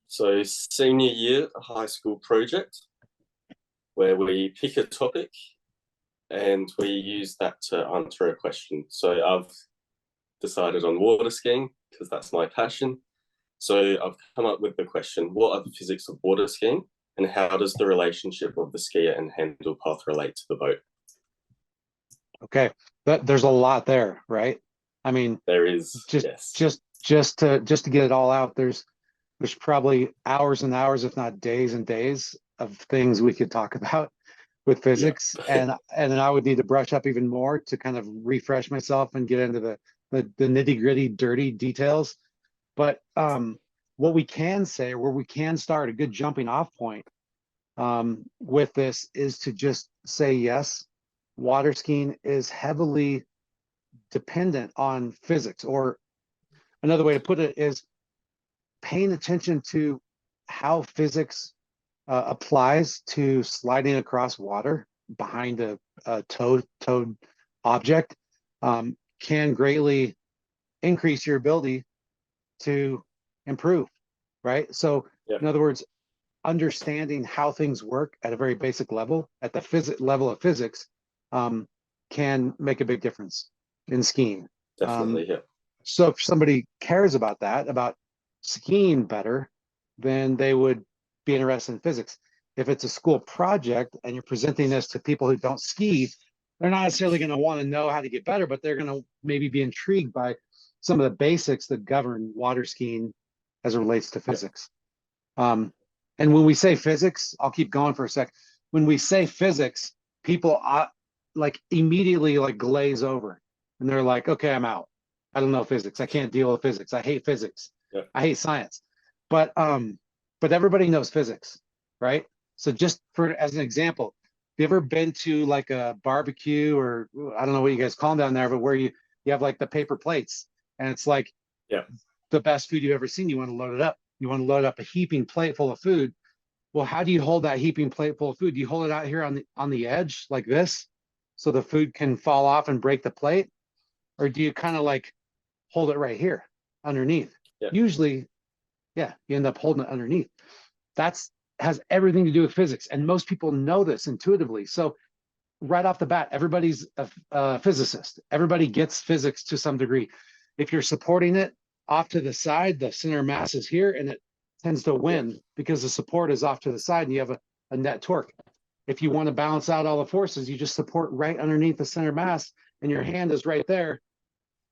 So senior year high school project where we pick a topic and we use that to answer a question. So I've decided on water skiing because that's my passion. So I've come up with the question, what are the physics of water skiing and how does the relationship of the skier and handle path relate to the boat? Okay, there's a lot there, right? I mean, there is just to get it all out, there's probably hours and hours, if not days and days of things we could talk about with physics. Yeah. and then I would need to brush up even more to kind of refresh myself and get into the nitty-gritty, dirty details. But what we can say, where we can start, a good jumping off point with this is to just say, yes, water skiing is heavily dependent on physics, or another way to put it is paying attention to how physics applies to sliding across water behind a towed object can greatly increase your ability to improve, right? So in other words, understanding how things work at a very basic level, at the level of physics, can make a big difference in skiing. Definitely, yeah. So if somebody cares about that, about skiing better, then they would be interested in physics. If it's a school project and you're presenting this to people who don't ski, they're not necessarily going to want to know how to get better, but they're going to maybe be intrigued by some of the basics that govern water skiing as it relates to physics. And when we say physics, I'll keep going for a sec. When we say physics, people like immediately like glaze over and they're like, okay, I'm out. I don't know physics. I can't deal with physics. I hate physics. I hate science. But everybody knows physics, right? So just as an example, have you ever been to like a barbecue, or I don't know what you guys call them down there, but where you have like the paper plates and it's like the best food you've ever seen. You want to load it up. You want to load up a heaping plate full of food. Well, how do you hold that heaping plate full of food? Do you hold it out here on the edge like this so the food can fall off and break the plate? Or do you kind of like hold it right here underneath? Usually, you end up holding it underneath. Has everything to do with physics. And most people know this intuitively. So right off the bat, everybody's a physicist. Everybody gets physics to some degree. If you're supporting it off to the side, the center of mass is here and it tends to win because the support is off to the side and you have a net torque. If you want to balance out all the forces, you just support right underneath the center of mass and your hand is right there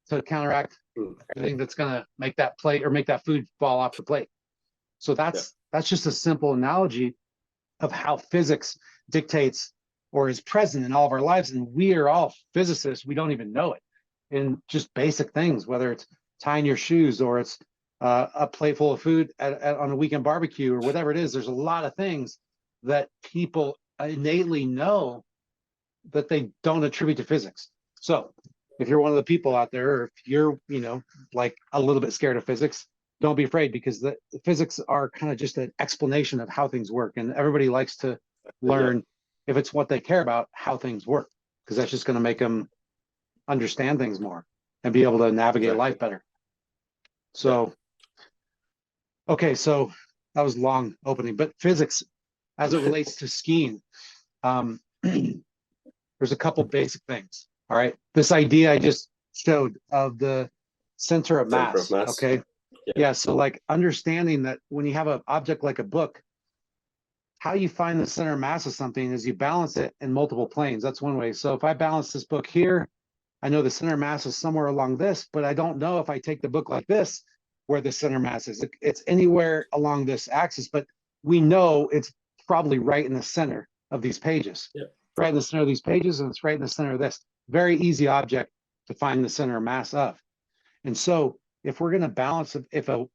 to counteract everything that's going to make that plate or make that food fall off the plate. So that's just a simple analogy of how physics dictates or is present in all of our lives. And we are all physicists. We don't even know it in just basic things, whether it's tying your shoes or it's a plate full of food on a weekend barbecue or whatever it is. There's a lot of things that people innately know that they don't attribute to physics. So if you're one of the people out there, or if you're, like a little bit scared of physics, don't be afraid, because the physics are kind of just an explanation of how things work. And everybody likes to learn, if it's what they care about, how things work, because that's just going to make them understand things more and be able to navigate life better. So, okay, so that was long opening, but physics as it relates to skiing, there's a couple basic things. All right. This idea I just showed of the center of mass. Okay. Yeah. So like understanding that when you have an object like a book, how you find the center of mass of something is you balance it in multiple planes. That's one way. So if I balance this book here, I know the center of mass is somewhere along this, but I don't know if I take the book like this, where the center mass is. It's anywhere along this axis, but we know it's probably right in the center of these pages. Right in the center of these pages, and it's right in the center of this. Very easy object to find the center of mass of. And so if we're going to balance, if a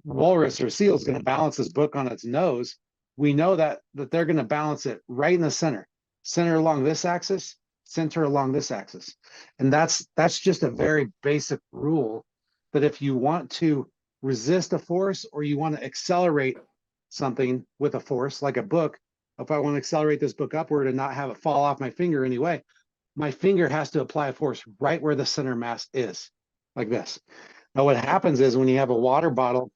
walrus or seal is going to balance this book on its nose, we know that they're going to balance it right in the center along this axis, center along this axis. And that's just a very basic rule, that if you want to resist a force or you want to accelerate something with a force, like a book, if I want to accelerate this book upward and not have it fall off my finger anyway, my finger has to apply a force right where the center mass is, like this. Now, what happens is when you have a water bottle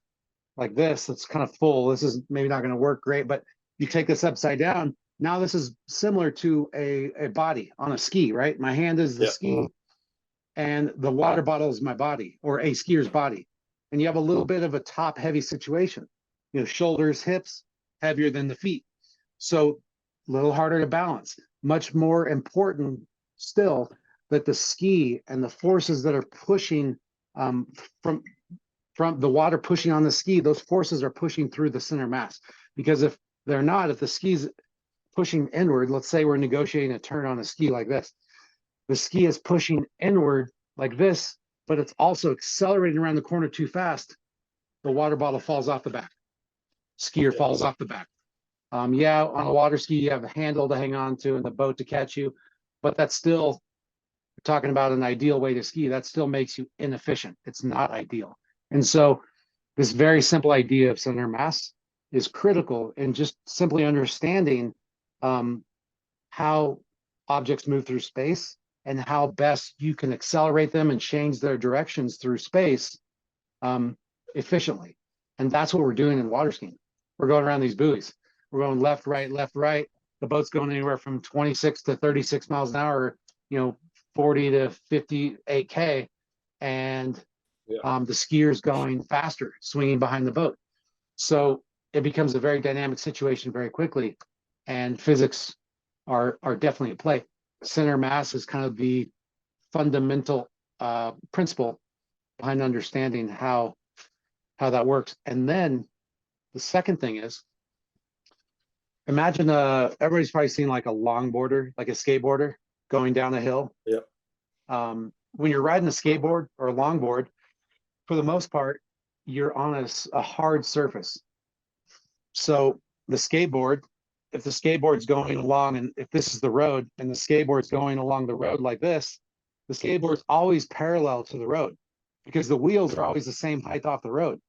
like this, it's kind of full. This is maybe not going to work great, but you take this upside down. Now this is similar to a body on a ski, right? My hand is the ski and the water bottle is my body, or a skier's body. And you have a little bit of a top heavy situation, you know, shoulders, hips heavier than the feet. So a little harder to balance. Much more important still that the ski and the forces that are pushing from the water pushing on the ski, those forces are pushing through the center mass. Because if they're not, if the ski's pushing inward, let's say we're negotiating a turn on a ski like this, the ski is pushing inward like this, but it's also accelerating around the corner too fast. The water bottle falls off the back. Skier falls off the back. Yeah, on a water ski, you have a handle to hang on to and the boat to catch you, but that's still, we're talking about an ideal way to ski. That still makes you inefficient. It's not ideal. And so this very simple idea of center mass is critical in just simply understanding how objects move through space and how best you can accelerate them and change their directions through space efficiently. And that's what we're doing in water skiing. We're going around these buoys. We're going left, right, left, right. The boat's going anywhere from 26 to 36 miles an hour, you know, 40 to 58K. And the skier's going faster, swinging behind the boat. So it becomes a very dynamic situation very quickly. And physics are definitely at play. Center mass is kind of the fundamental principle behind understanding how that works. And then the second thing is, imagine everybody's probably seen like a longboarder, like a skateboarder going down a hill. Yep. When you're riding a skateboard or a longboard, for the most part, you're on a hard surface. So the skateboard, if the skateboard's going along, and if this is the road and the skateboard's going along the road like this, the skateboard's always parallel to the road because the wheels are always the same height off the road.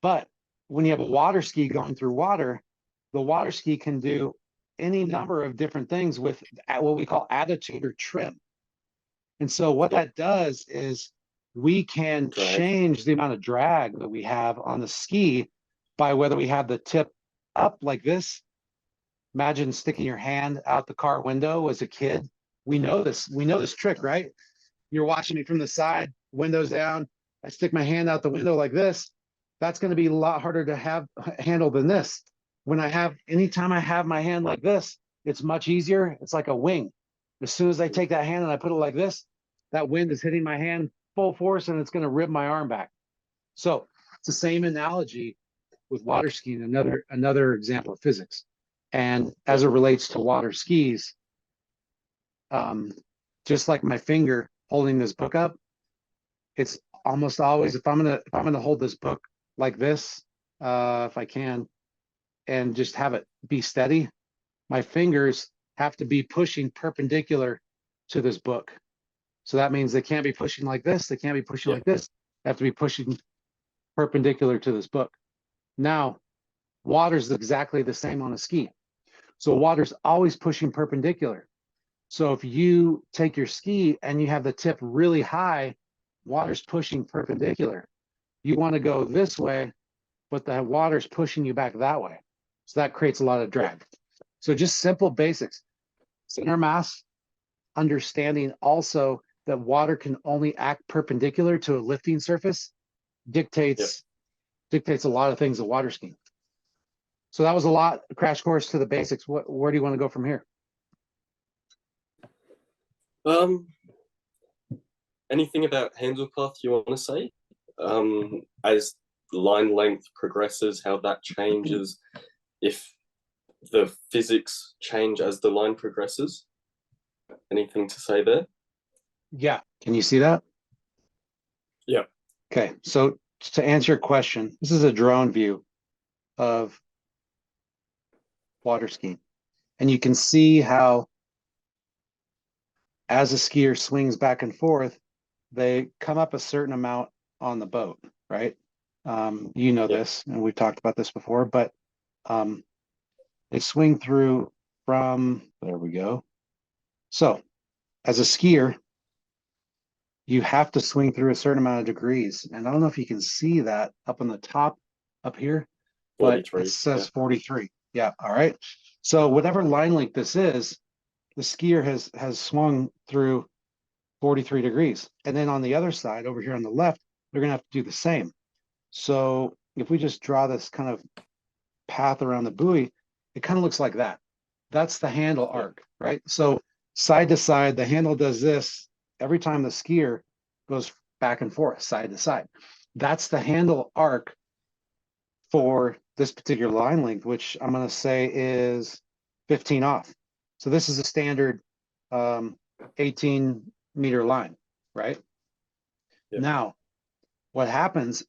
But when you have a water ski going through water, the water ski can do any number of different things with what we call attitude or trim. And so what that does is we can change the amount of drag that we have on the ski by whether we have the tip up like this. Imagine sticking your hand out the car window as a kid. We know this trick, right? You're watching me from the side, windows down. I stick my hand out the window like this. That's going to be a lot harder to have handle than this. Anytime I have my hand like this, it's much easier. It's like a wing. As soon as I take that hand and I put it like this, that wind is hitting my hand full force and it's going to rip my arm back. So it's the same analogy with water skiing, another example of physics. And as it relates to water skis, just like my finger holding this book up, it's almost always, if I'm gonna hold this book like this, if I can, and just have it be steady, my fingers have to be pushing perpendicular to this book. So that means they can't be pushing like this. They can't be pushing like this. They have to be pushing perpendicular to this book. Now, water's exactly the same on a ski. So water's always pushing perpendicular. So if you take your ski and you have the tip really high, water's pushing perpendicular. You want to go this way, but the water's pushing you back that way. So that creates a lot of drag. So just simple basics. Center mass, understanding also that water can only act perpendicular to a lifting surface dictates a lot of things of water skiing. So that was a lot, a crash course to the basics. Where do you want to go from here? Anything about handle path you want to say? As line length progresses, how that changes, if the physics change as the line progresses? Anything to say there? Yeah. Can you see that? Yeah. Okay. So to answer your question, this is a drone view of water skiing. And you can see how as a skier swings back and forth, they come up a certain amount on the boat, right? You know this, and we've talked about this before, but they swing through from, there we go. So as a skier, you have to swing through a certain amount of degrees. And I don't know if you can see that up on the top up here, but it 43. says Yeah. 43. Yeah, all right. So whatever line length this is, the skier has swung through 43 degrees. And then on the other side, over here on the left, they're gonna have to do the same. So if we just draw this kind of path around the buoy, it kind of looks like that. That's the handle arc, right? So side to side, the handle does this every time the skier goes back and forth, side to side. That's the handle arc for this particular line length, which I'm going to say is 15 off. So this is a standard 18-meter line, right? Yeah. Now, what happens,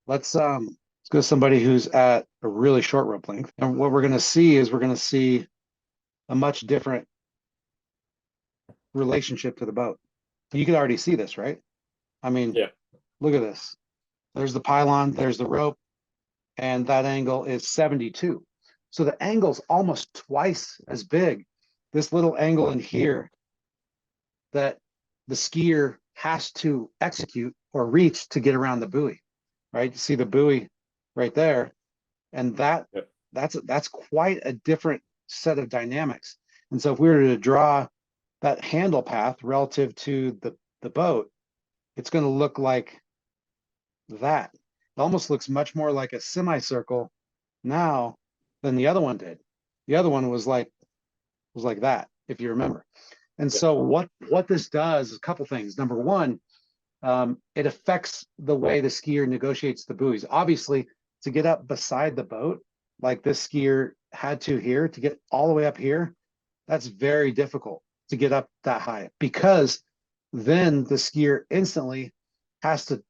let's go to somebody who's at a really short rope length. And what we're going to see is we're going to see a much different relationship to the boat. You can already see this, right? I mean, Yeah. look at this. There's the pylon, there's the rope, and that angle is 72. So the angle's almost twice as big. This little angle in here that the skier has to execute or reach to get around the buoy, right? You see the buoy right there, and that's quite a different set of dynamics. And so if we were to draw that handle path relative to the boat, it's going to look like that. It almost looks much more like a semicircle now than the other one did. The other one was like that, if you remember. And so what this does is a couple things. Number one, it affects the way the skier negotiates the buoys. Obviously, to get up beside the boat, like this skier had to here, to get all the way up here, that's very difficult to get up that high, because then the skier instantly has to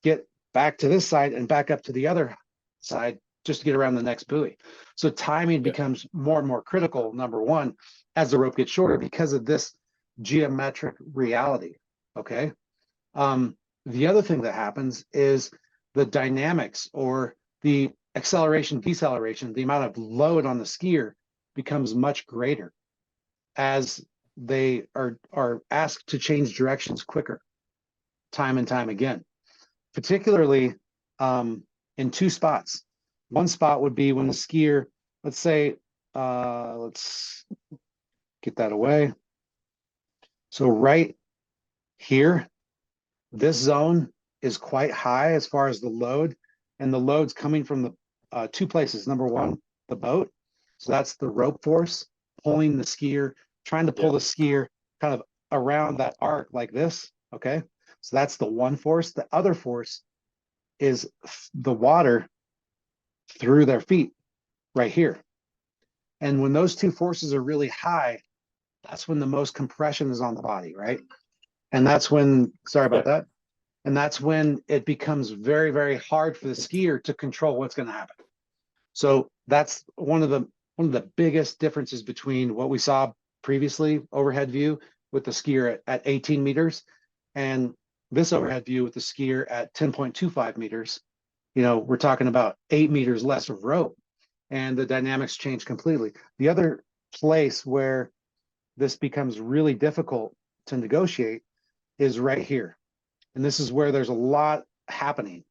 get back to this side and back up to the other side just to get around the next buoy. So timing becomes more and more critical, number one, as the rope gets shorter because of this geometric reality, okay? The other thing that happens is the dynamics, or the acceleration, deceleration, the amount of load on the skier becomes much greater as they are asked to change directions quicker, time and time again, particularly in two spots. One spot would be when the skier, let's say, let's get that away. So right here, this zone is quite high as far as the load, and the load's coming from the two places. Number one, the boat. So that's the rope force pulling the skier, trying to pull the skier kind of around that arc like this, okay? So that's the one force. The other force is the water through their feet right here. And when those two forces are really high, that's when the most compression is on the body, right? And that's when, sorry about that. And that's when it becomes very, very hard for the skier to control what's going to happen. So that's one of the biggest differences between what we saw previously, overhead view with the skier at 18 meters, and this overhead view with the skier at 10.25 meters. You know, we're talking about 8 meters less of rope, and the dynamics change completely. The other place where this becomes really difficult to negotiate is right here. And this is where there's a lot happening.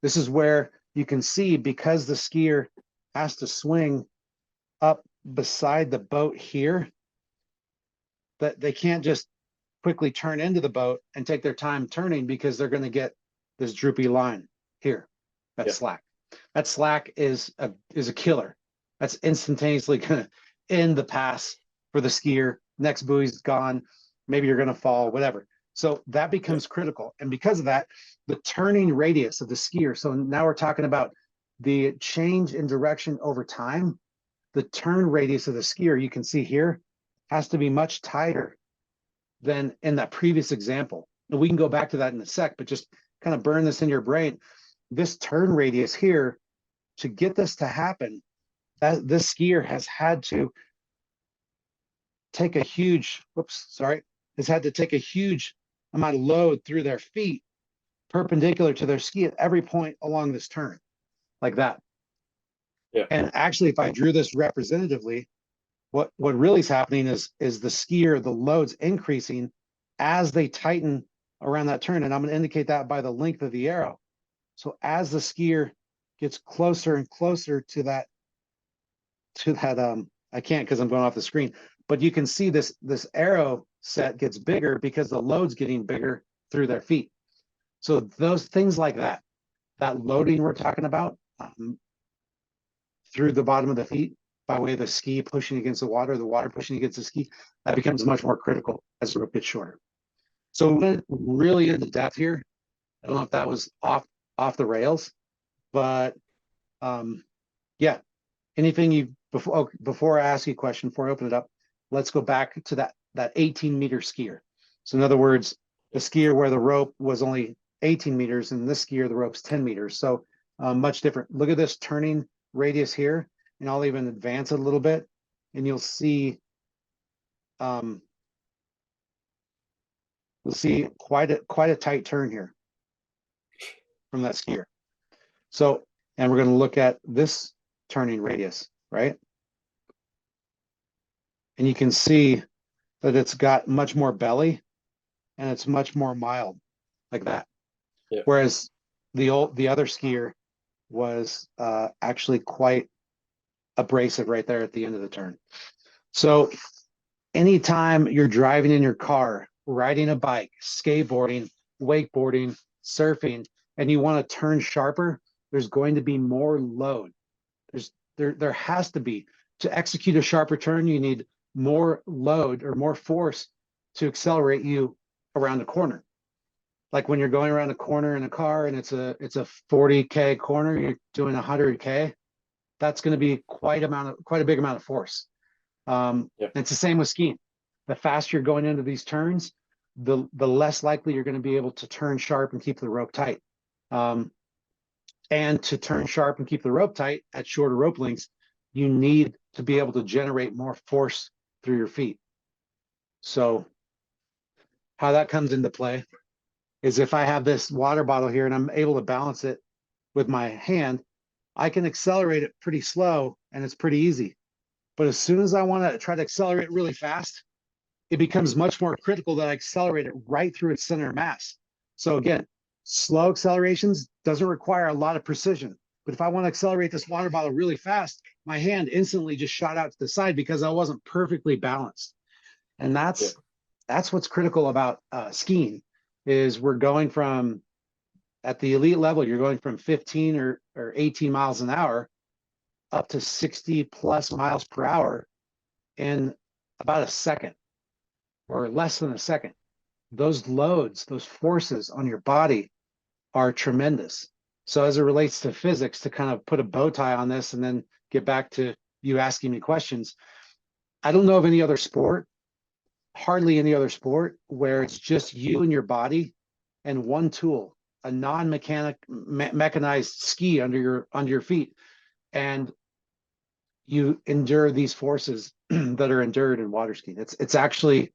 This is where you can see, because the skier has to swing up beside the boat here, that they can't just quickly turn into the boat and take their time turning, because they're going to get this droopy line here. That's slack. That slack is a killer. That's instantaneously going to end the pass for the skier. Next buoy's gone. Maybe you're going to fall, whatever. So that becomes critical. And because of that, the turning radius of the skier. So now we're talking about the change in direction over time. The turn radius of the skier, you can see here, has to be much tighter than in that previous example. And we can go back to that in a sec, but just kind of burn this in your brain. This turn radius here, to get this to happen, that this skier has had to take a huge, has had to take a huge amount of load through their feet perpendicular to their ski at every point along this turn, like that. And actually, if I drew this representatively, what really is happening is the skier, the load's increasing as they tighten around that turn. And I'm going to indicate that by the length of the arrow. So as the skier gets closer and closer to that, I can't because I'm going off the screen, but you can see this arrow set gets bigger because the load's getting bigger through their feet. So those things like that loading we're talking about through the bottom of the feet by way of the ski pushing against the water pushing against the ski, that becomes much more critical as the rope gets shorter. So we went really into depth here. I don't know if that was off the rails, but yeah. Anything you before I ask you a question, before I open it up, let's go back to that 18-meter skier. So in other words, the skier where the rope was only 18 meters and this skier the rope's 10 meters. So much different. Look at this turning radius here, and I'll even advance it a little bit, and you'll see quite a tight turn here from that skier. So, and we're going to look at this turning radius, right? And you can see that it's got much more belly and it's much more mild like that. Yeah. Whereas the other skier was actually quite abrasive right there at the end of the turn. So anytime you're driving in your car, riding a bike, skateboarding, wakeboarding, surfing, and you want to turn sharper, there's going to be more load. There has to be. To execute a sharper turn, you need more load or more force to accelerate you around the corner. Like when you're going around a corner in a car and it's a 40K corner, you're doing 100K, that's going to be quite a big amount of force. Yep. It's the same with skiing. The faster you're going into these turns, the less likely you're going to be able to turn sharp and keep the rope tight. And to turn sharp and keep the rope tight at shorter rope lengths, you need to be able to generate more force through your feet. So how that comes into play is if I have this water bottle here and I'm able to balance it with my hand, I can accelerate it pretty slow and it's pretty easy. But as soon as I want to try to accelerate really fast, it becomes much more critical that I accelerate it right through its center of mass. So again, slow accelerations doesn't require a lot of precision. But if I want to accelerate this water bottle really fast, my hand instantly just shot out to the side because I wasn't perfectly balanced. And that's what's critical about skiing is we're going from, at the elite level, you're going from 15 or 18 miles an hour up to 60 plus miles per hour in about a second or less than a second. Those loads, those forces on your body are tremendous. So as it relates to physics, to kind of put a bow tie on this and then get back to you asking me questions, I don't know of any other sport, hardly any other sport, where it's just you and your body and one tool, a non-mechanized ski under your feet, and you endure these forces that are endured in water skiing. It's actually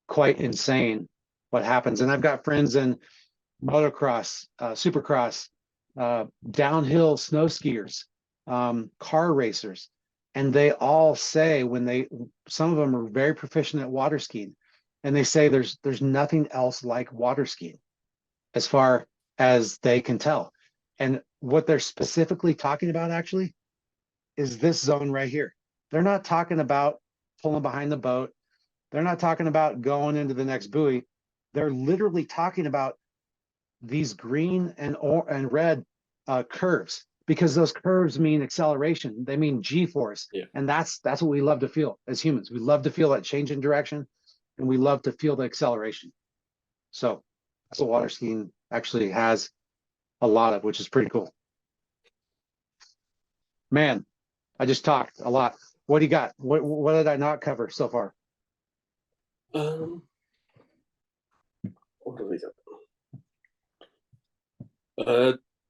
quite insane what happens. And I've got friends in motocross, supercross, downhill snow skiers, car racers, and they all say some of them are very proficient at water skiing, and they say there's nothing else like water skiing as far as they can tell. And what they're specifically talking about actually is this zone right here. They're not talking about pulling behind the boat. They're not talking about going into the next buoy. They're literally talking about these green and red curves, because those curves mean acceleration. They mean G-force. Yeah. And that's what we love to feel as humans. We love to feel that change in direction, and we love to feel the acceleration. So that's what water skiing actually has a lot of, which is pretty cool. Man, I just talked a lot. What do you got? What did I not cover so far? What do we got?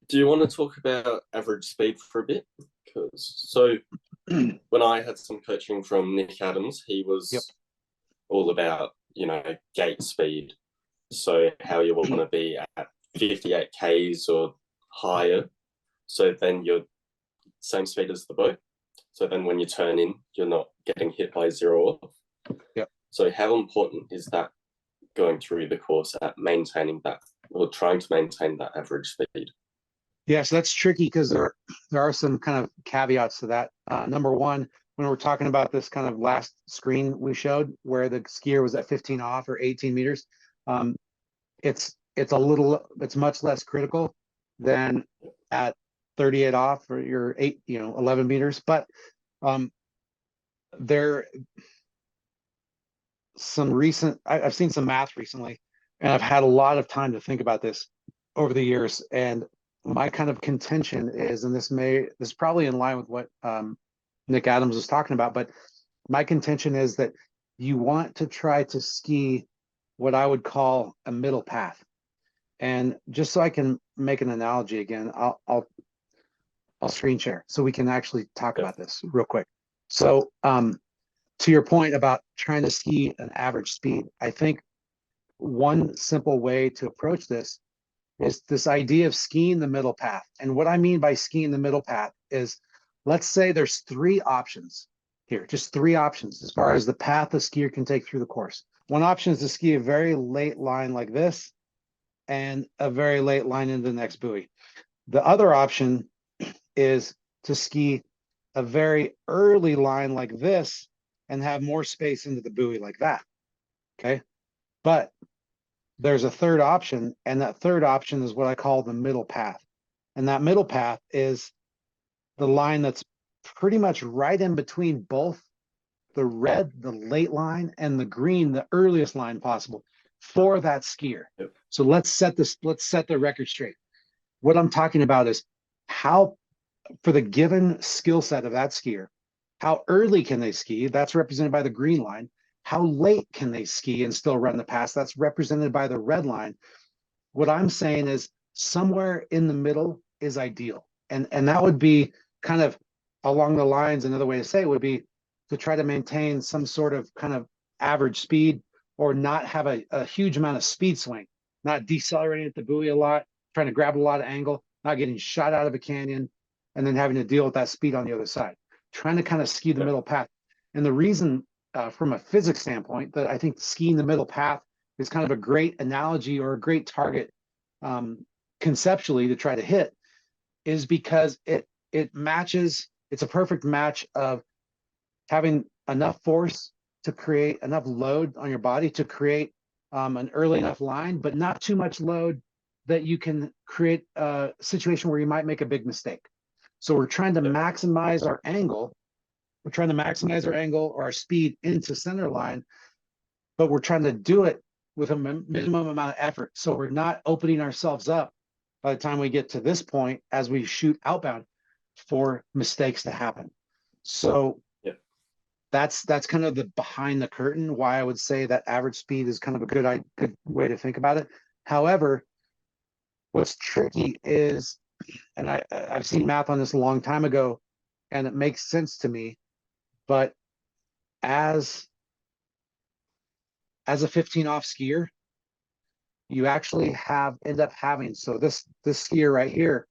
Do you want to talk about average speed for a bit? When I had some coaching from Nick Adams, he was all about, gate speed. So how you want to be at 58 Ks or higher. So then you're same speed as the boat. So then when you turn in, you're not getting hit by zero off. Yep. So how important is that going through the course at maintaining that, or trying to maintain that average speed? Yes, that's tricky because there are some kind of caveats to that. Number one, when we're talking about this kind of last screen we showed where the skier was at 15 off or 18 meters, um, it's much less critical than at 38 off or your 11 meters. But um, there I've seen some math recently, and I've had a lot of time to think about this over the years. And my kind of contention is, and this is probably in line with what Nick Adams was talking about, but my contention is that you want to try to ski what I would call a middle path. And just so I can make an analogy again, I'll screen share so we can actually talk Yeah. about this real quick. So to your point about trying to ski an average speed, I think one simple way to approach this is this idea of skiing the middle path. And what I mean by skiing the middle path is, let's say there's three options here, just three options as far as the path the skier can take through the course. One option is to ski a very late line like this and a very late line into the next buoy. The other option is to ski a very early line like this and have more space into the buoy like that. Okay. But there's a third option, and that third option is what I call the middle path. And that middle path is the line that's pretty much right in between both the red, the late line, and the green, the earliest line possible for that skier. Yep. So let's set the record straight. What I'm talking about is how, for the given skill set of that skier, how early can they ski? That's represented by the green line. How late can they ski and still run the pass? That's represented by the red line. What I'm saying is somewhere in the middle is ideal. And that would be kind of along the lines, another way to say it would be to try to maintain some sort of kind of average speed or not have a huge amount of speed swing, not decelerating at the buoy a lot, trying to grab a lot of angle, not getting shot out of a canyon, and then having to deal with that speed on the other side. Trying to kind of ski the middle path. And the reason from a physics standpoint that I think skiing the middle path is kind of a great analogy or a great target conceptually to try to hit is because it matches, it's a perfect match of having enough force to create enough load on your body to create an early enough line, but not too much load that you can create a situation where you might make a big mistake. So we're trying to maximize our angle. We're trying to maximize our angle or our speed into center line, but we're trying to do it with a minimum amount of effort. So we're not opening ourselves up by the time we get to this point as we shoot outbound for mistakes to happen. So that's kind of the behind the curtain why I would say that average speed is kind of a good way to think about it. However, what's tricky is, and I've seen math on this a long time ago, and it makes sense to me, but as a 15 off skier, you actually end up having, so this skier right here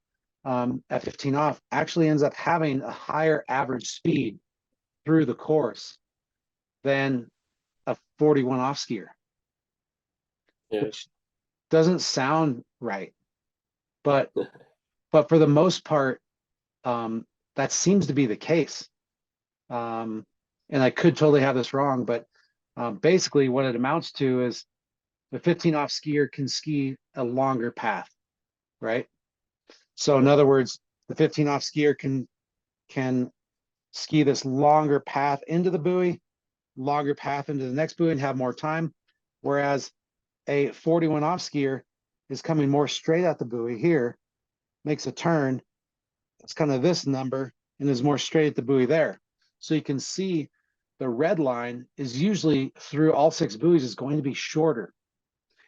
at 15 off actually ends up having a higher average speed through the course than a 41 off skier, which doesn't sound right, but for the most part, that seems to be the case. And I could totally have this wrong, but basically what it amounts to is the 15 off skier can ski a longer path, right? So in other words, the 15 off skier can ski this longer path into the buoy, longer path into the next buoy and have more time. Whereas a 41 off skier is coming more straight at the buoy here, makes a turn, it's kind of this number, and is more straight at the buoy there. So you can see the red line is usually through all 6 buoys is going to be shorter.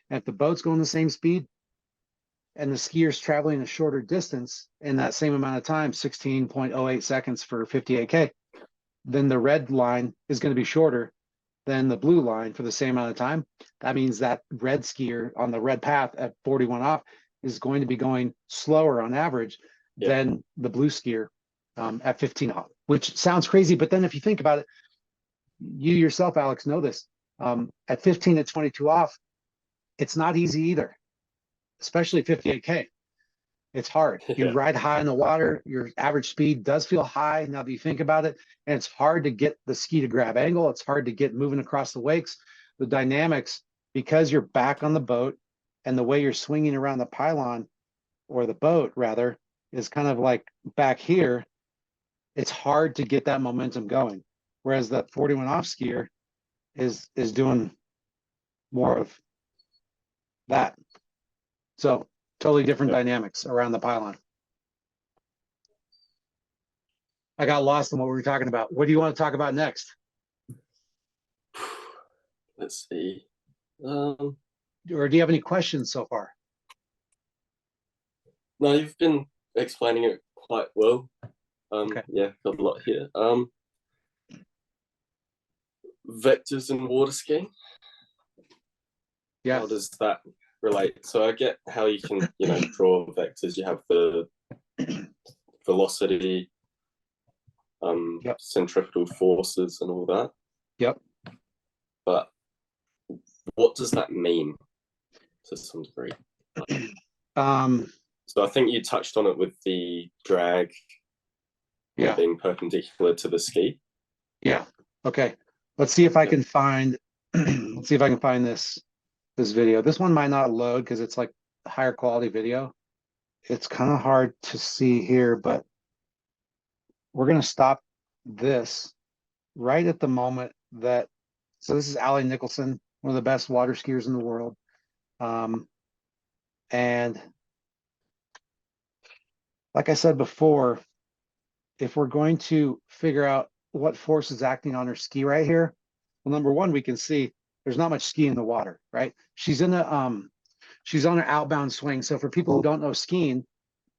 And if the boat's going the same speed and the skier's traveling a shorter distance in that same amount of time, 16.08 seconds for 58K, then the red line is going to be shorter than the blue line for the same amount of time. That means that red skier on the red path at 41 off is going to be going slower on average than the blue skier at 15 off, which sounds crazy. But then if you think about it, you yourself, Alex, know this. At 15 to 22 off, it's not easy either, especially 58K. It's hard. You Yeah. ride high in the water, your average speed does feel high now that you think about it, and it's hard to get the ski to grab angle. It's hard to get moving across the wakes. The dynamics, because you're back on the boat and the way you're swinging around the pylon, or the boat rather, is kind of like back here, it's hard to get that momentum going. Whereas that 41 off skier is doing more of that. So totally different dynamics around the pylon. I got lost in what we were talking about. What do you want to talk about next? Let's see. Or do you have any questions so far? No, you've been explaining it quite well. Okay. Yeah, got a lot here. Vectors in water skiing. Yeah. How does that relate? So I get how you can, draw vectors. You have the velocity, Yep. centrifugal forces and all that. Yep. But what does that mean to some degree? So I think you touched on it with the drag being perpendicular to the ski. Yeah. Okay. Let's see if I can find let's see if I can find this video. This one might not load because it's like higher quality video. It's kind of hard to see here, but we're going to stop this right at the moment that, so this is Allie Nicholson, one of the best water skiers in the world. And like I said before, if we're going to figure out what force is acting on her ski right here, well, number one, we can see there's not much ski in the water, right? She's in a she's on an outbound swing. So for people who don't know skiing,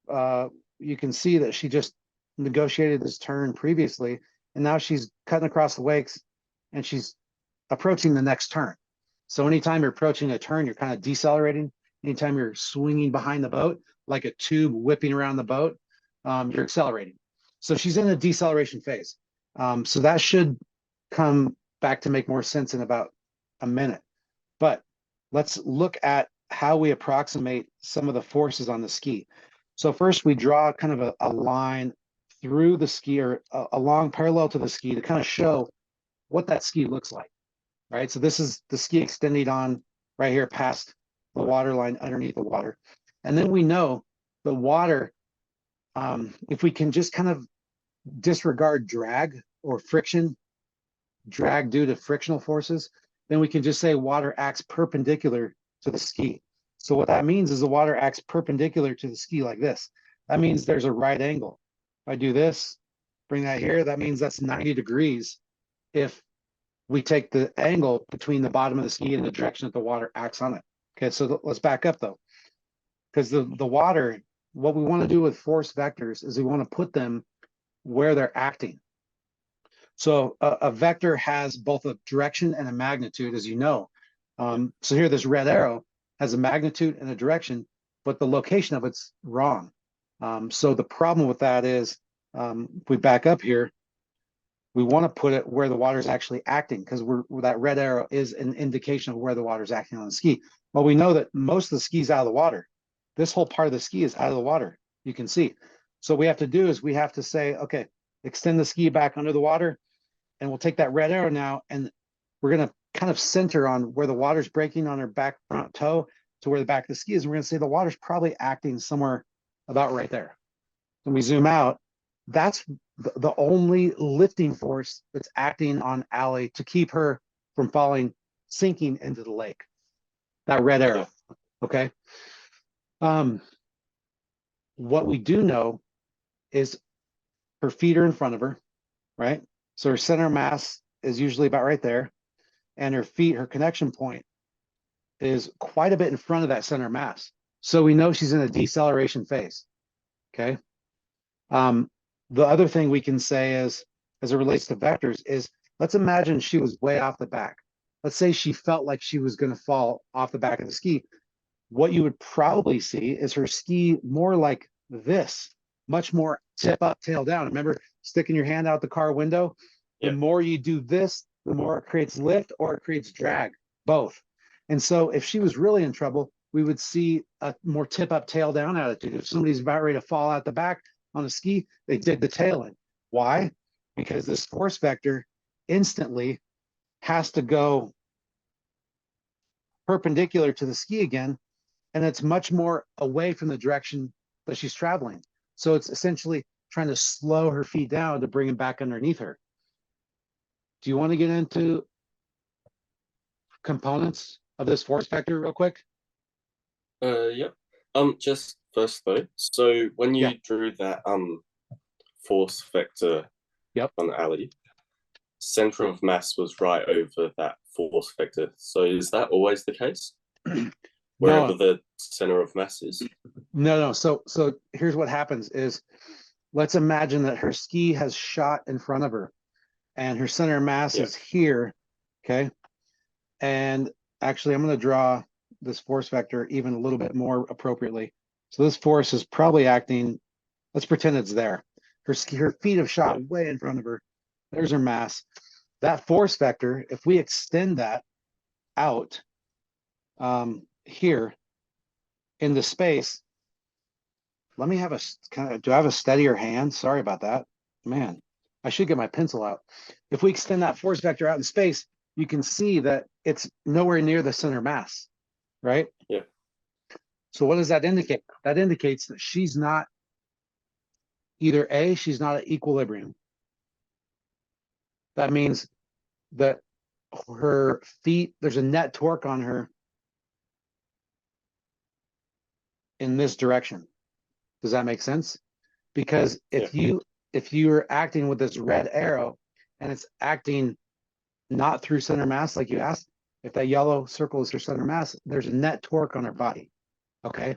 you can see that she just negotiated this turn previously, and now she's cutting across the wakes and she's approaching the next turn. So anytime you're approaching a turn, you're kind of decelerating. Anytime you're swinging behind the boat, like a tube whipping around the boat, you're accelerating. So she's in a deceleration phase. So that should come back to make more sense in about a minute. But let's look at how we approximate some of the forces on the ski. So first we draw kind of a line through the ski, or along parallel to the ski, to kind of show what that ski looks like, right? So this is the ski extending on right here past the water line, underneath the water. And then we know the water, if we can just kind of disregard drag or friction, drag due to frictional forces, then we can just say water acts perpendicular to the ski. So what that means is the water acts perpendicular to the ski like this. That means there's a right angle. If I do this, bring that here, that means that's 90 degrees if we take the angle between the bottom of the ski and the direction that the water acts on it. Okay, so let's back up though. Because the water, what we want to do with force vectors is we want to put them where they're acting. So a vector has both a direction and a magnitude, as you know. So here, this red arrow has a magnitude and a direction, but the location of it's wrong. So the problem with that is, if we back up here, we want to put it where the water is actually acting, because that red arrow is an indication of where the water is acting on the ski. Well, we know that most of the ski is out of the water. This whole part of the ski is out of the water, you can see. So what we have to do is we have to say, okay, extend the ski back under the water, and we'll take that red arrow now, and we're going to kind of center on where the water's breaking on her back front toe to where the back of the ski is. And we're going to say the water's probably acting somewhere about right there. When we zoom out, that's the only lifting force that's acting on Allie to keep her from sinking into the lake. That red arrow, okay? What we do know is her feet are in front of her, right? So her center mass is usually about right there, and her feet, her connection point, is quite a bit in front of that center mass. So we know she's in a deceleration phase, okay? The other thing we can say is, as it relates to vectors, is let's imagine she was way off the back. Let's say she felt like she was going to fall off the back of the ski. What you would probably see is her ski more like this, much more tip up, tail down. Remember sticking your hand out the car window? The more you do this, the more it creates lift or it creates drag, both. And so if she was really in trouble, we would see a more tip up, tail down attitude. If somebody's about ready to fall out the back on a ski, they dig the tail in. Why? Because this force vector instantly has to go perpendicular to the ski again, and it's much more away from the direction that she's traveling. So it's essentially trying to slow her feet down to bring them back underneath her. Do you want to get into components of this force vector real quick? Yep. Just first though, so when you drew that force vector on Ali, center of mass was right over that force vector. So is that always the case? Wherever the center of mass is? No. So here's what happens is, let's imagine that her ski has shot in front of her and her center of mass is here, okay? And actually, I'm going to draw this force vector even a little bit more appropriately. So this force is probably acting, let's pretend it's there. Her feet have shot way in front of her. There's her mass. That force vector, if we extend that out here in the space, let me have a do I have a steadier hand? Sorry about that. Man, I should get my pencil out. If we extend that force vector out in space, you can see that it's nowhere near the center mass, right? Yeah. So what does that indicate? That indicates that she's not either A, she's not at equilibrium. That means that her feet, there's a net torque on her in this direction. Does that make sense? Because if you're acting with this red arrow and it's acting not through center mass like you asked, if that yellow circle is her center mass, there's a net torque on her body. Okay.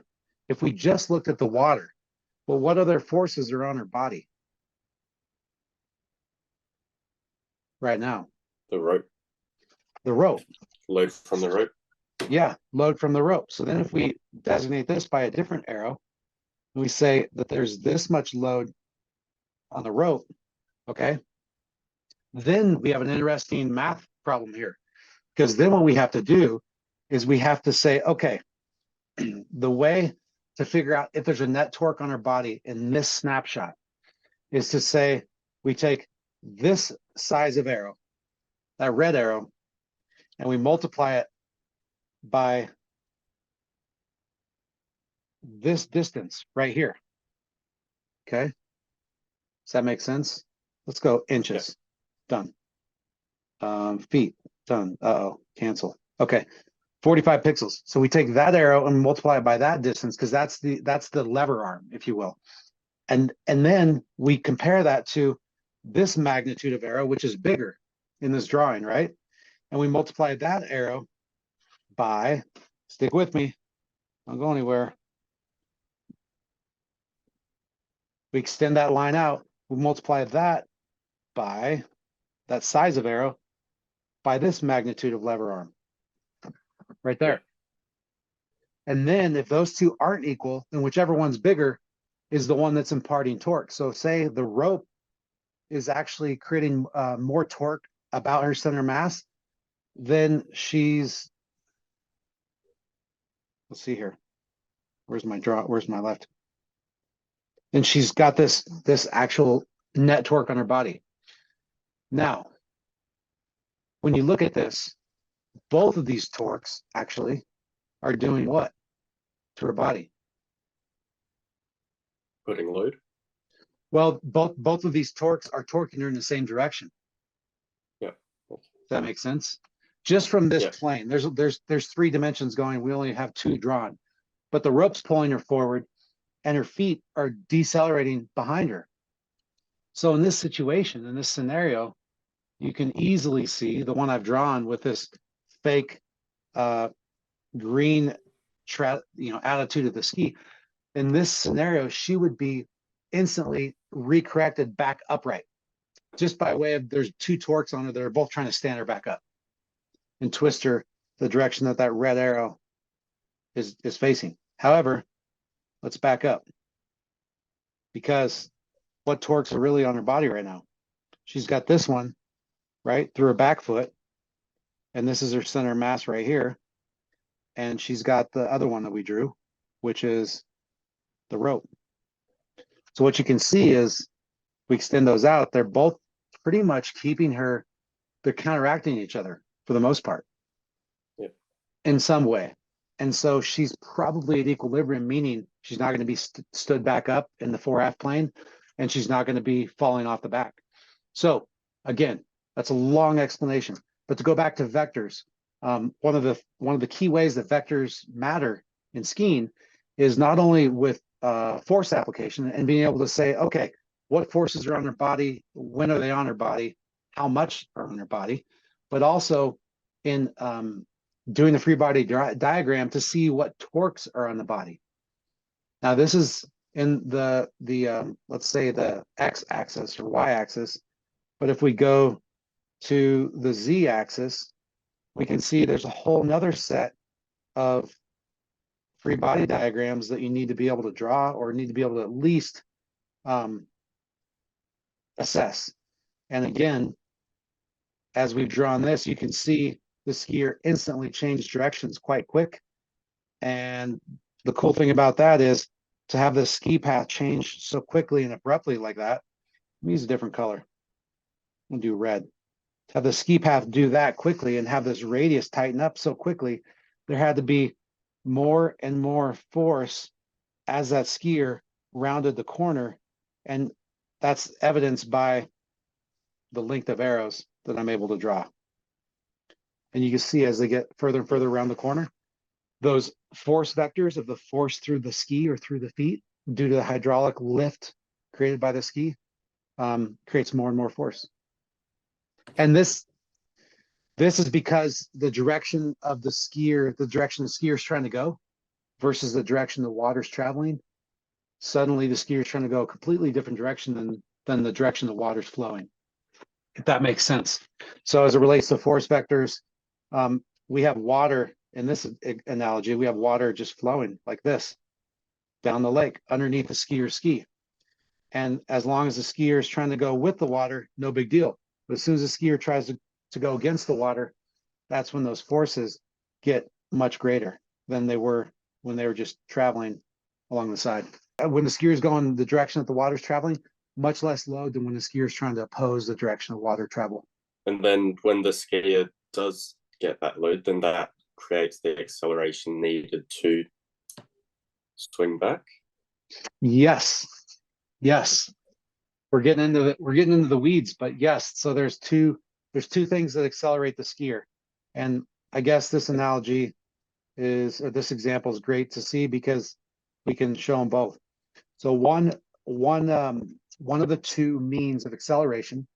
If we just looked at the water, well, what other forces are on her body right now? The rope. The rope. Load from the rope. Yeah, load from the rope. So then if we designate this by a different arrow, we say that there's this much load on the rope, okay? Then we have an interesting math problem here, because then what we have to do is we have to say, okay, the way to figure out if there's a net torque on our body in this snapshot is to say we take this size of arrow, that red arrow, and we multiply it by this distance right here. Okay. Does that make sense? Let's go inches. Done. Feet. Done. Cancel. Okay. 45 pixels. So we take that arrow and multiply it by that distance, because that's the lever arm, if you will. And then we compare that to this magnitude of arrow, which is bigger in this drawing, right? And we multiply that arrow by, stick with me, don't go anywhere. We extend that line out, we multiply that by that size of arrow by this magnitude of lever arm right there. And then if those two aren't equal, then whichever one's bigger is the one that's imparting torque. So say the rope is actually creating more torque about her center mass, then she's, let's see here. Where's my left? And she's got this actual net torque on her body. Now, when you look at this, both of these torques actually are doing what to her body? Putting load. Well, both of these torques are torquing her in the same direction. Yeah. Does that make sense? Just from this plane, there's 3 dimensions going. We only have 2 drawn, but the rope's pulling her forward, and her feet are decelerating behind her. So in this situation, in this scenario, you can easily see the one I've drawn with this fake green attitude of the ski. In this scenario, she would be instantly recorrected back upright, just by way of there's 2 torques on her that are both trying to stand her back up and twist her the direction that red arrow is facing. However, let's back up, because what torques are really on her body right now? She's got this one right through her back foot, and this is her center mass right here. and she's got the other one that we drew, which is the rope. So what you can see is we extend those out. They're both pretty much keeping her, they're counteracting each other for the most part. Yeah. In some way. And so she's probably at equilibrium, meaning she's not going to be stood back up in the 4/2 plane, and she's not going to be falling off the back. So again, that's a long explanation. But to go back to vectors, one of the key ways that vectors matter in skiing is not only with force application and being able to say, okay, what forces are on her body, when are they on her body, how much are on her body, but also in doing the free body diagram to see what torques are on the body. Now this is in the let's say the x-axis or y-axis, but if we go to the z-axis, we can see there's a whole nother set of free body diagrams that you need to be able to draw or need to be able to at least assess. And again, as we've drawn this, you can see the skier instantly change directions quite quick. And the cool thing about that is to have the ski path change so quickly and abruptly like that. Let me use a different color. We'll do red. To have the ski path do that quickly and have this radius tighten up so quickly, there had to be more and more force as that skier rounded the corner. And that's evidenced by the length of arrows that I'm able to draw. And you can see as they get further and further around the corner, those force vectors of the force through the ski or through the feet due to the hydraulic lift created by the ski creates more and more force. And this is because the direction of the skier, the direction the skier is trying to go versus the direction the water's traveling, suddenly the skier is trying to go a completely different direction than the direction the water's flowing, if that makes sense. So as it relates to force vectors, we have water in this analogy, we have water just flowing like this down the lake underneath the skier's ski. And as long as the skier is trying to go with the water, no big deal. But as soon as the skier tries to go against the water, that's when those forces get much greater than they were when they were just traveling along the side. When the skier is going the direction that the water's traveling, much less load than when the skier is trying to oppose the direction of water travel. And then when the skier does get that load, then that creates the acceleration needed to swing back. Yes. We're getting into the weeds, but yes. So there's two things that accelerate the skier. And I guess this analogy is, or this example is great to see because we can show them both. So one of the two means of acceleration,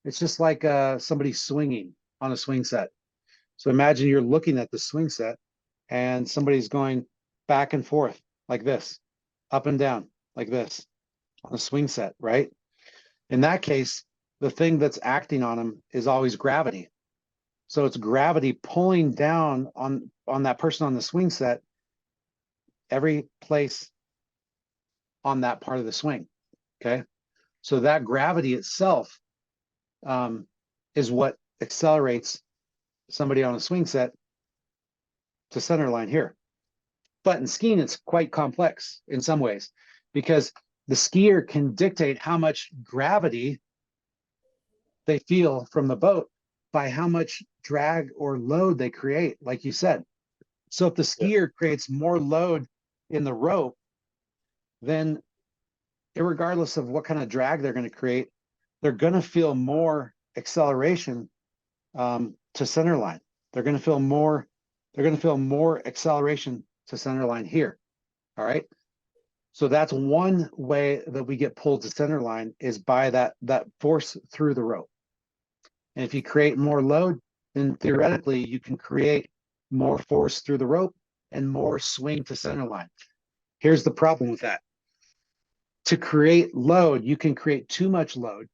it's just like somebody swinging on a swing set. So imagine you're looking at the swing set and somebody's going back and forth like this, up and down like this on a swing set, right? In that case, the thing that's acting on them is always gravity. So it's gravity pulling down on that person on the swing set every place on that part of the swing, okay? So that gravity itself is what accelerates somebody on a swing set to center line here. But in skiing, it's quite complex in some ways because the skier can dictate how much gravity they feel from the boat by how much drag or load they create, like you said. So if the skier creates more load in the rope, then irregardless of what kind of drag they're going to create, they're going to feel more acceleration to center line. They're going to feel more acceleration to center line here. All right. So that's one way that we get pulled to center line is by that force through the rope. And if you create more load, then theoretically you can create more force through the rope and more swing to center line. Here's the problem with that. To create load, you can create too much load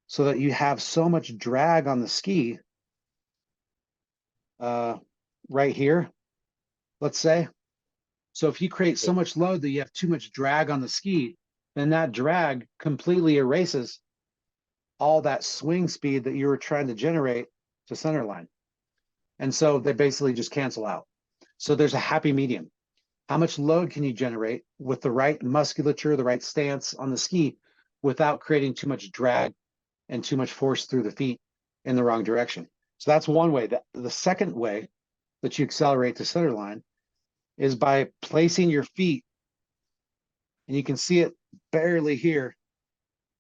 so that you have so much drag on the ski right here, let's say. So if you create so much load that you have too much drag on the ski, then that drag completely erases all that swing speed that you were trying to generate to center line. And so they basically just cancel out. So there's a happy medium. How much load can you generate with the right musculature, the right stance on the ski without creating too much drag and too much force through the feet in the wrong direction? So that's one way. The second way that you accelerate to center line is by placing your feet, and you can see it barely here,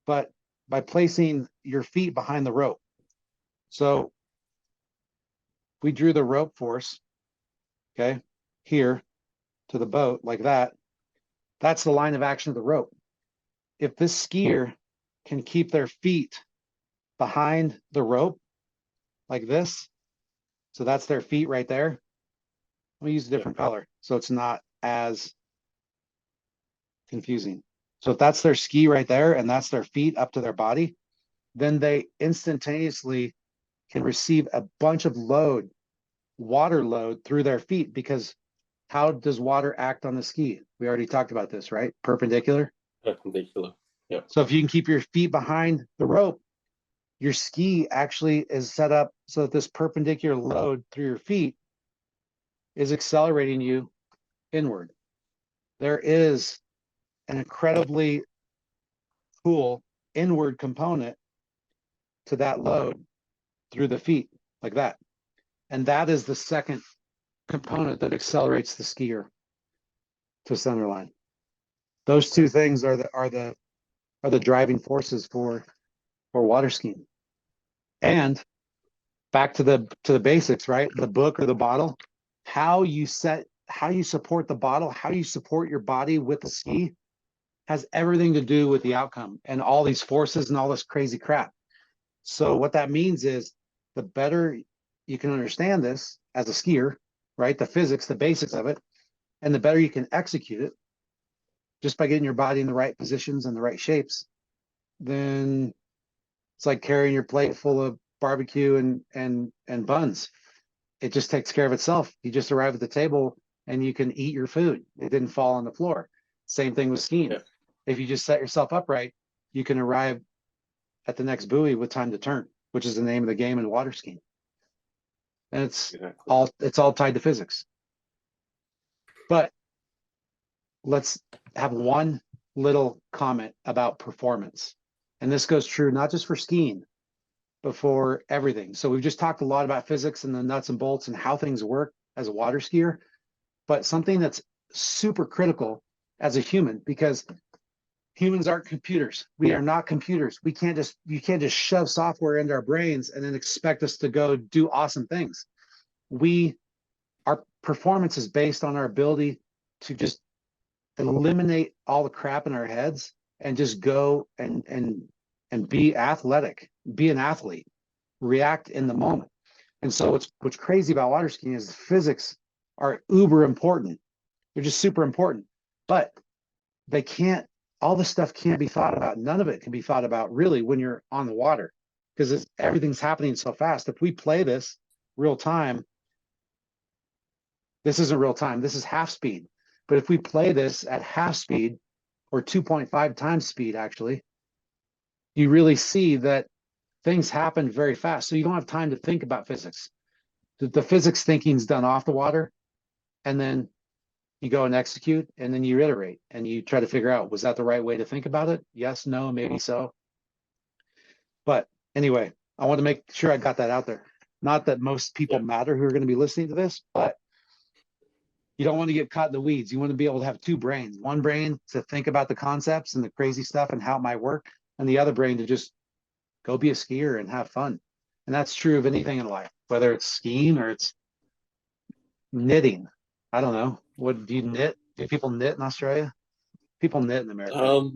but by placing your feet behind the rope. So we drew the rope force, okay, here to the boat like that. That's the line of action of the rope. If this skier can keep their feet behind the rope like this, so that's their feet right there. We use a different color so it's not as confusing. So if that's their ski right there and that's their feet up to their body, then they instantaneously can receive a bunch of load, water load through their feet, because how does water act on the ski? We already talked about this, right? Perpendicular. Perpendicular. Yeah. So if you can keep your feet behind the rope, your ski actually is set up so that this perpendicular load through your feet is accelerating you inward. There is an incredibly cool inward component to that load through the feet like that. And that is the second component that accelerates the skier to center line. Those two things are the driving forces for water skiing. And back to the basics, right? The book or the bottle, how you support the bottle, how you support your body with the ski has everything to do with the outcome and all these forces and all this crazy crap. So what that means is the better you can understand this as a skier, right? The physics, the basics of it, and the better you can execute it just by getting your body in the right positions and the right shapes, then it's like carrying your plate full of barbecue and buns. It just takes care of itself. You just arrive at the table and you can eat your food. It didn't fall on the floor. Same thing with skiing. Yeah. If you just set yourself up right, you can arrive at the next buoy with time to turn, which is the name of the game in water skiing. And it's all tied to physics. But let's have one little comment about performance. And this goes true not just for skiing, but for everything. So we've just talked a lot about physics and the nuts and bolts and how things work as a water skier, but something that's super critical as a human, because humans aren't computers. We are not computers. You can't just shove software into our brains and then expect us to go do awesome things. Our performance is based on our ability to just eliminate all the crap in our heads and just go and be athletic, be an athlete, react in the moment. And so what's crazy about water skiing is the physics are uber important. They're just super important, but all this stuff can't be thought about. None of it can be thought about really when you're on the water, because everything's happening so fast. If we play this real time, this isn't real time, this is half speed. But if we play this at half speed or 2.5 times speed, actually, you really see that things happen very fast. So you don't have time to think about physics. The physics thinking is done off the water, and then you go and execute, and then you iterate and you try to figure out, was that the right way to think about it? Yes, no, maybe so. But anyway, I want to make sure I got that out there. Not that most people matter who are going to be listening to this, but you don't want to get caught in the weeds. You want to be able to have two brains, one brain to think about the concepts and the crazy stuff and how it might work, and the other brain to just go be a skier and have fun. And that's true of anything in life, whether it's skiing or it's knitting. I don't know. What do you knit? Do people knit in Australia? People knit in America.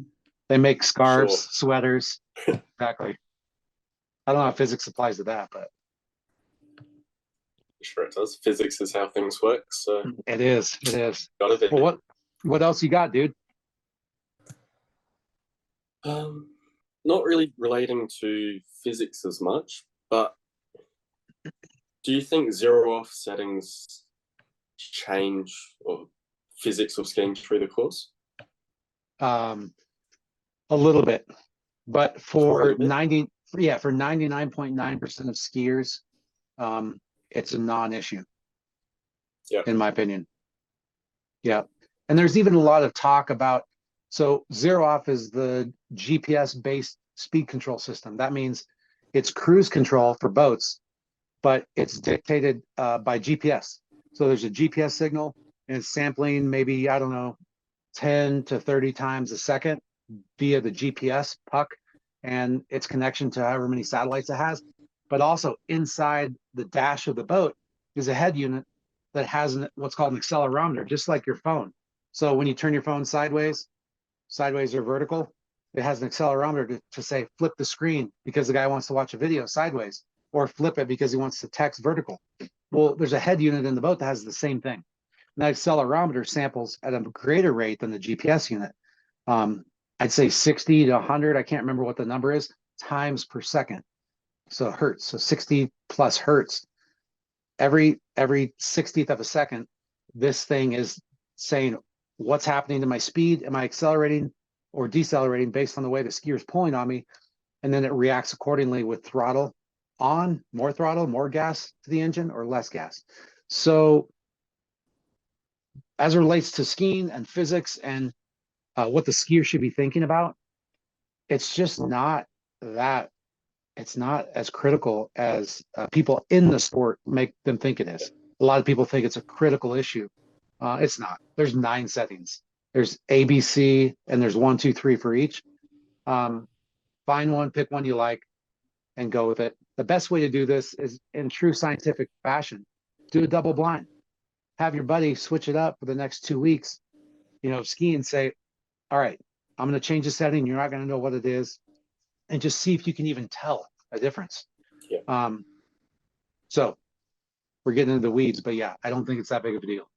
They make scarves, sweaters. Exactly. I don't know how physics applies to that, but sure it does. Physics is how things work. So it is. It is. Gotta be. Well, what else you got, dude? Not really relating to physics as much, but do you think ZeroOFF settings change or physics of skiing through the course? A little bit, but for 99.9% of skiers, it's a non-issue. Yeah. in my opinion. Yeah. And there's even a lot of talk about, so ZeroOFF is the GPS based speed control system. That means it's cruise control for boats, but it's dictated by GPS. So there's a GPS signal and it's sampling maybe, I don't know, 10 to 30 times a second via the GPS puck and its connection to however many satellites it has. But also inside the dash of the boat is a head unit that has what's called an accelerometer, just like your phone. So when you turn your phone sideways or vertical, it has an accelerometer to say flip the screen because the guy wants to watch a video sideways, or flip it because he wants to text vertical. Well, there's a head unit in the boat that has the same thing. And that accelerometer samples at a greater rate than the GPS unit. I'd say 60 to 100, I can't remember what the number is, times per second. So hertz, so 60 plus hertz. Every 60th of a second, this thing is saying what's happening to my speed. Am I accelerating or decelerating based on the way the skier is pulling on me? And then it reacts accordingly with throttle on, more throttle, more gas to the engine, or less gas. So as it relates to skiing and physics and what the skier should be thinking about, it's just not that, it's not as critical as people in the sport make them think it is. A lot of people think it's a critical issue. It's not. There's 9 settings. There's A, B, C, and there's 1, 2, 3 for each. Find one, pick one you like, and go with it. The best way to do this is in true scientific fashion. Do a double blind. Have your buddy switch it up for the next 2 weeks. You know, ski and say, all right, I'm going to change the setting. You're not going to know what it is. And just see if you can even tell a difference. Yeah. So we're getting into the weeds, but yeah, I don't think it's that big of a deal.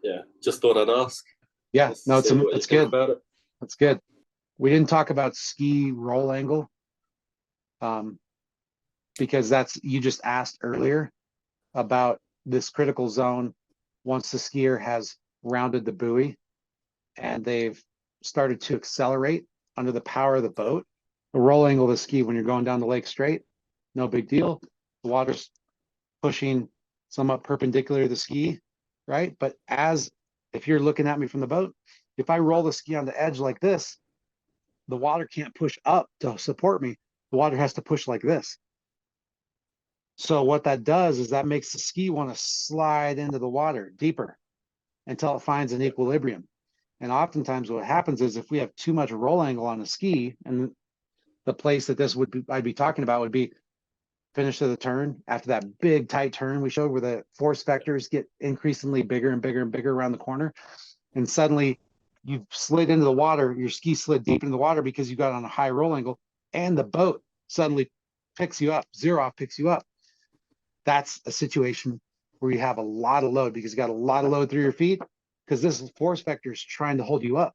Yeah. Just thought I'd ask. Yeah, no, it's good. About it. That's good. We didn't talk about ski roll angle because that's, you just asked earlier about this critical zone once the skier has rounded the buoy and they've started to accelerate under the power of the boat. The roll angle of the ski when you're going down the lake straight, no big deal. The water's pushing somewhat perpendicular to the ski, right? But if you're looking at me from the boat, if I roll the ski on the edge like this, the water can't push up to support me. The water has to push like this. So what that does is that makes the ski want to slide into the water deeper until it finds an equilibrium. And oftentimes what happens is if we have too much roll angle on a ski, and the place that this would be, I'd be talking about would be finish of the turn, after that big tight turn we showed where the force vectors get increasingly bigger and bigger and bigger around the corner. And suddenly you've slid into the water, your ski slid deep into the water because you got on a high roll angle, and the boat suddenly picks you up, ZeroOFF picks you up. That's a situation where you have a lot of load because you got a lot of load through your feet because this force vector is trying to hold you up.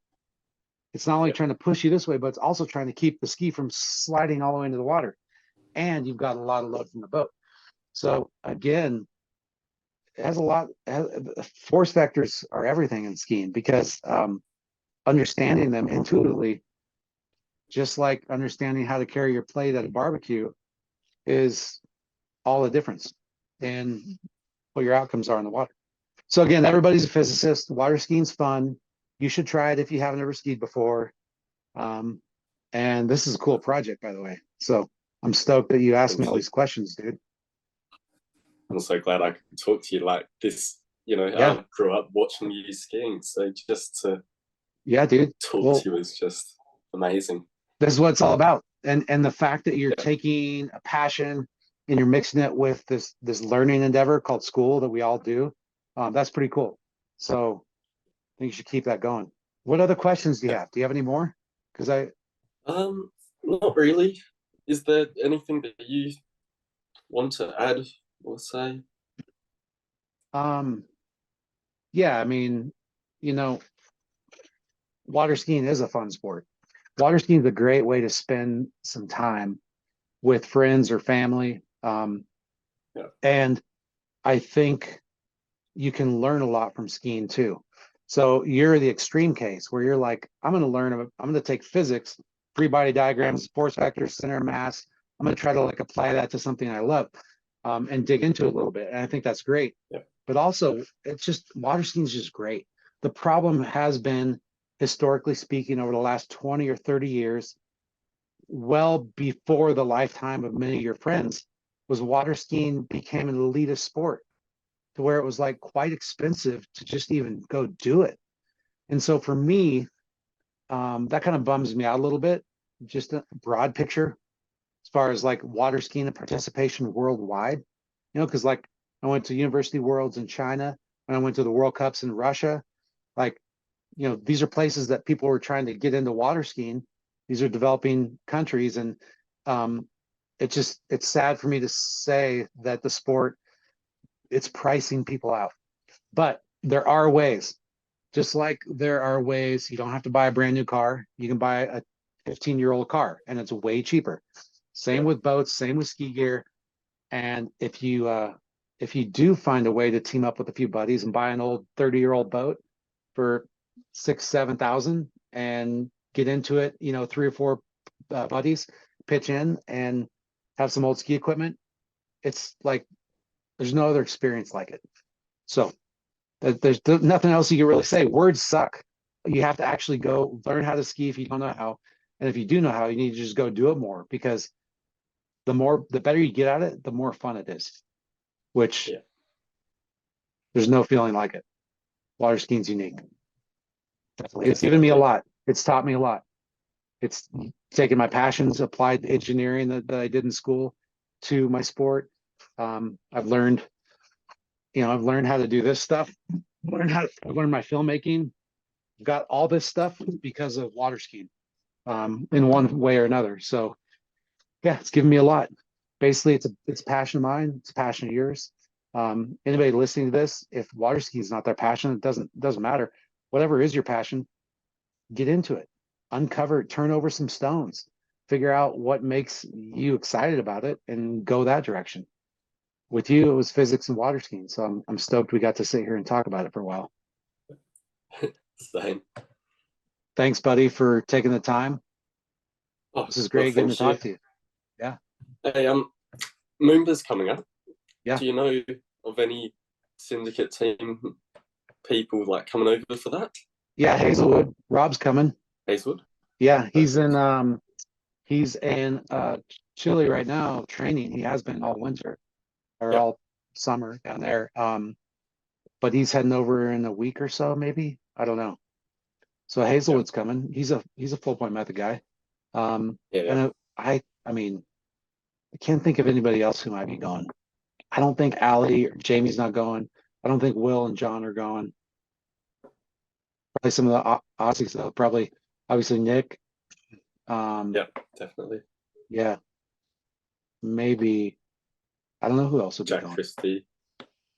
It's not only trying to push you this way, but it's also trying to keep the ski from sliding all the way into the water. And you've got a lot of load from the boat. So again, it has a lot, force vectors are everything in skiing because understanding them intuitively, just like understanding how to carry your plate at a barbecue, is all the difference in what your outcomes are in the water. So again, everybody's a physicist. Water skiing's fun. You should try it if you haven't ever skied before. And this is a cool project, by the way. So I'm stoked that you asked me all these questions, dude. I'm so glad I could talk to you like this. You know, Yeah. I grew up watching you skiing, so just to dude, talk to you is just amazing. This is what it's all about. And the fact that you're taking a passion and you're mixing it with this learning endeavor called school that we all do, that's pretty cool. So I think you should keep that going. What other questions do you have? Do you have any more? Because not really. Is there anything that you want to add or say? Yeah, I mean, you know, water skiing is a fun sport. Water skiing is a great way to spend some time with friends or family. And I think you can learn a lot from skiing too. So you're the extreme case where you're like, I'm going to take physics, free body diagrams, force vectors, center of mass. I'm going to try to like apply that to something I love. and dig into it a little bit. And I think that's great. Yeah. But also, it's just water skiing is just great. The problem has been, historically speaking, over the last 20 or 30 years, well before the lifetime of many of your friends, was water skiing became an elitist sport to where it was like quite expensive to just even go do it. And so for me, that kind of bums me out a little bit, just a broad picture as far as like water skiing and participation worldwide, because like I went to University Worlds in China, and I went to the World Cups in Russia. Like, these are places that people were trying to get into water skiing. These are developing countries. And it's sad for me to say that the sport, it's pricing people out. But there are ways, just like there are ways you don't have to buy a brand new car. You can buy a 15-year-old car and it's way cheaper. Same with boats, same with ski gear. And if you do find a way to team up with a few buddies and buy an old 30-year-old boat for 6,000-7,000 and get into it, 3 or 4 buddies pitch in and have some old ski equipment, it's like there's no other experience like it. So there's nothing else you can really say. Words suck. You have to actually go learn how to ski if you don't know how. And if you do know how, you need to just go do it more, because the better you get at it, the more fun it is, which there's no feeling like it. Water skiing's unique. Definitely. It's given me a lot. It's taught me a lot. It's taken my passions, applied engineering that I did in school to my sport. I've learned how to do this stuff. I've learned my filmmaking. I've got all this stuff because of water skiing, in one way or another. So yeah, it's given me a lot. Basically, it's a passion of mine. It's a passion of yours. Anybody listening to this, if water skiing is not their passion, it doesn't matter. Whatever is your passion, get into it. Uncover it, turn over some stones, figure out what makes you excited about it, and go that direction. With you, it was physics and water skiing. So I'm stoked we got to sit here and talk about it for a while. Same. Thanks, buddy, for taking the time. Oh, This is great getting to talk to you. Yeah. Hey, MOOMBA's coming up. Yeah. Do you know of any syndicate team people like coming over for that? Yeah, Hazelwood. Rob's coming. Hazelwood? Yeah, he's in Chile right now training. He has been all winter or all summer down there. But he's heading over in a week or so, maybe. I don't know. So Hazelwood's coming. He's a full point method guy. And I mean, I can't think of anybody else who might be going. I don't think Allie or Jamie's not going. I don't think Will and John are going. Probably some of the Aussies though. Probably, obviously Nick. Yeah, definitely. Yeah. Maybe. I don't know who else would be going. Christie.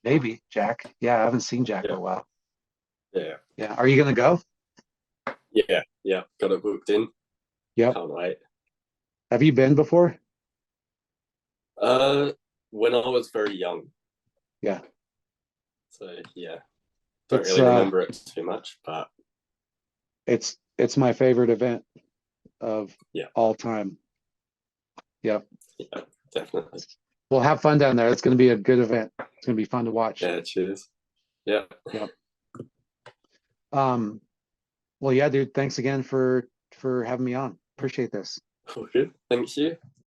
Maybe Jack. Yeah, I haven't seen Jack in a while. Yeah. Yeah. Are you gonna go? Yeah. Got it booked in. Yep. Can't wait. Have you been before? When I was very young. Yeah. So yeah. Don't really remember it too much, but it's my favorite event of all time. Yep. Yeah, definitely. Well, have fun down there. It's going to be a good event. It's going to be fun to watch. Yeah, cheers. Yeah. Yep. Well, yeah, dude. Thanks again for having me on. Appreciate this. All good. Thank you.